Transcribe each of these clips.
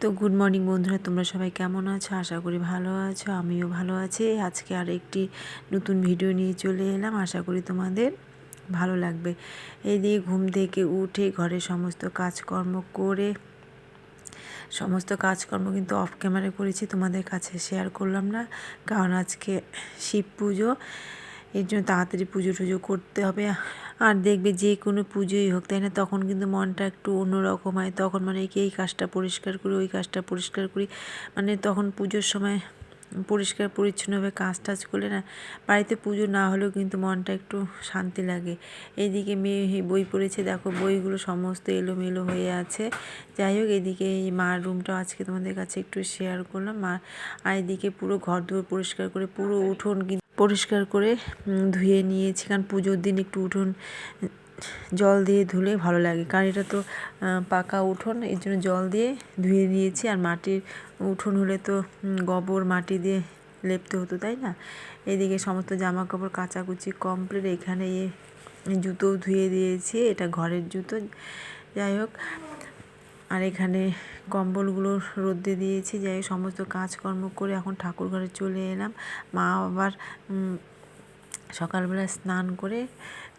তো good morning বন্ধুরা, তোমরা সবাই কেমন আছো? আশা করি ভালো আছো, আমিও ভালো আছি। আজকে আর একটি নতুন ভিডিও নিয়ে চলে এলাম, আশা করি তোমাদের ভালো লাগবে। এইদিকে ঘুম থেকে উঠে ঘরের সমস্ত কাজকর্ম কিন্তু অফ ক্যামেরা করেছি, তোমাদের কাছে শেয়ার করলাম না, কারণ আজকে শিব পুজো, এর জন্য তাড়াতাড়ি পুজো টুজো করতে হবে। আর দেখবে যে কোনো পুজোই হোক, তাই না, তখন কিন্তু মনটা একটু অন্যরকম হয়। তখন মানে এই কাজটা পরিষ্কার করি, ওই কাজটা পরিষ্কার করি, মানে তখন পুজোর সময় পরিষ্কার পরিচ্ছন্নভাবে কাজ টাজ করলে না, বাড়িতে পুজো না হলেও কিন্তু মনটা একটু শান্তি লাগে। এইদিকে মেয়ে বই পড়েছে, দেখো বইগুলো সমস্ত এলোমেলো হয়ে আছে। যাই হোক, এদিকে এই মার রুমটাও আজকে তোমাদের কাছে একটু শেয়ার করলাম। আর এদিকে পুরো ঘর দুয়ার পরিষ্কার করে পুরো উঠোন পরিষ্কার করে ধুয়ে নিয়েছি, কারণ পুজোর দিন একটু উঠোন জল দিয়ে ধুলে ভালো লাগে, কারণ এটা তো পাকা উঠোন, এর জন্য জল দিয়ে ধুয়ে নিয়েছি। আর মাটির উঠোন হলে তো গোবর মাটি দিয়ে লেপতে হতো, তাই না। এদিকে সমস্ত জামা কাপড় কাচাকুচি কমপ্লিট। এখানে জুতোও ধুয়ে দিয়েছি, এটা ঘরের জুতো। যাই হোক, আর এখানে কম্বলগুলো রোদে দিয়েছি। যাই হোক, সমস্ত কাজকর্ম করে এখন ঠাকুর ঘরে চলে এলাম। মা আবার সকালবেলা স্নান করে,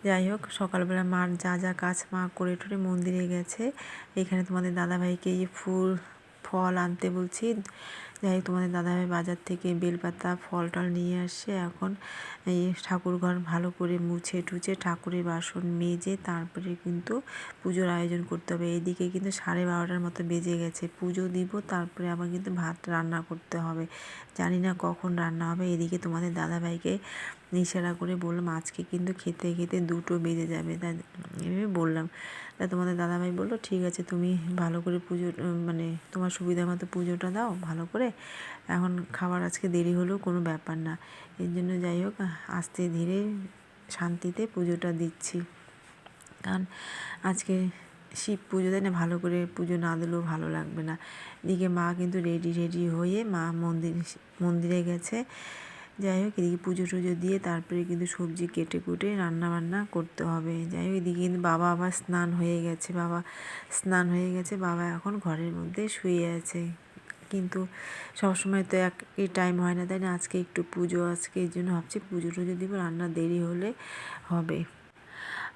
যাই হোক সকালবেলা মার যা যা কাজ মা করে টোরে মন্দিরে গেছে। এখানে তোমাদের দাদাভাইকে ফল আনতে বলছি। যাই হোক, তোমাদের দাদাভাই বাজার থেকে বেলপাতা ফল টল নিয়ে আসছে। এখন এই ঠাকুরঘর ভালো করে মুছে টুছে ঠাকুরের বাসন মেজে তারপরে কিন্তু পুজোর আয়োজন করতে হবে। এইদিকে কিন্তু 12:30টার মতো বেজে গেছে, পুজো দিব, তারপরে আবার কিন্তু ভাত রান্না করতে হবে। জানি না কখন রান্না হবে। এদিকে তোমাদের দাদাভাইকে ইশারা করে বললাম আজকে কিন্তু খেতে খেতে 2টো বেজে যাবে, তাই এভাবে বললাম। তা তোমাদের দাদাভাই বললো ঠিক আছে, তুমি ভালো করে পুজো মানে তোমার সুবিধা মতো পুজোটা দাও ভালো করে, এখন খাবার আজকে দেরি হলেও কোনো ব্যাপার না। এর জন্য যাই হোক আস্তে ধীরে শান্তিতে পুজোটা দিচ্ছি, কারণ আজকে শিব পুজো, তাই না, ভালো করে পুজো না দিলেও ভালো লাগবে না। এদিকে মা কিন্তু রেডি হয়ে মা মন্দিরে গেছে। যাই হোক, এদিকে পুজো টুজো দিয়ে তারপরে কিন্তু সবজি কেটে কুটে রান্না বান্না করতে হবে। যাই হোক, এদিকে কিন্তু বাবা আবার স্নান হয়ে গেছে, বাবা এখন ঘরের মধ্যে শুয়ে আছে। কিন্তু সবসময় তো একই টাইম হয় না, তাই না, আজকে একটু পুজো, আজকে এই জন্য ভাবছি পুজো টুজো দিব, রান্না দেরি হলে হবে।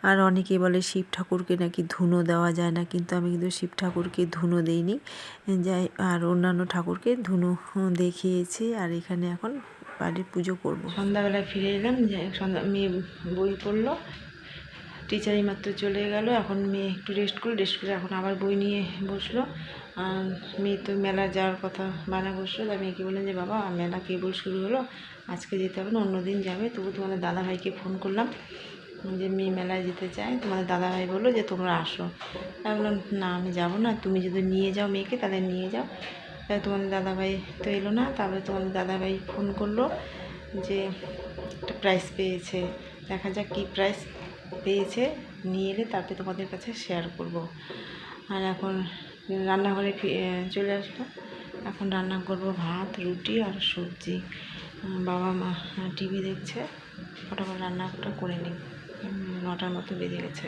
আর অনেকেই বলে শিব ঠাকুরকে নাকি ধুনো দেওয়া যায় না, কিন্তু আমি কিন্তু শিব ঠাকুরকে ধুনো দিইনি, যাই আর অন্যান্য ঠাকুরকে ধুনো দেখিয়েছি। আর এখানে এখন বাড়ির পুজো করবো। সন্ধ্যাবেলায় ফিরে এলাম, মেয়ে বই পড়লো, টিচার মাত্র চলে গেল। এখন মেয়ে একটু রেস্ট করে এখন আবার বই নিয়ে বসলো। আর মেয়ে তো মেলা যাওয়ার কথা বানা বসলো, তাই মেয়েকে বললাম যে বাবা মেলা কেবল শুরু হলো, আজকে যেতে হবে না, অন্য দিন যাবে। তবু তোমাদের দাদাভাইকে ফোন করলাম যে মেয়ে মেলায় যেতে চায়। তোমাদের দাদাভাই বললো যে তোমরা আসো। আমি বললাম না আমি যাবো না, তুমি যদি নিয়ে যাও মেয়েকে তাহলে নিয়ে যাও। তাই তোমাদের দাদাভাই তো এলো না। তারপরে তোমাদের দাদাভাই ফোন করলো যে একটা প্রাইজ পেয়েছে, দেখা যাক কী প্রাইজ পেয়েছে, নিয়ে এলে তারপরে তোমাদের কাছে শেয়ার করব। আর এখন রান্নাঘরে চলে আসলাম, এখন রান্না করব ভাত রুটি আর সবজি। বাবা মা টিভি দেখছে, ফটাফট রান্নাটা করে নিই, 9টার মতো বেজে গেছে।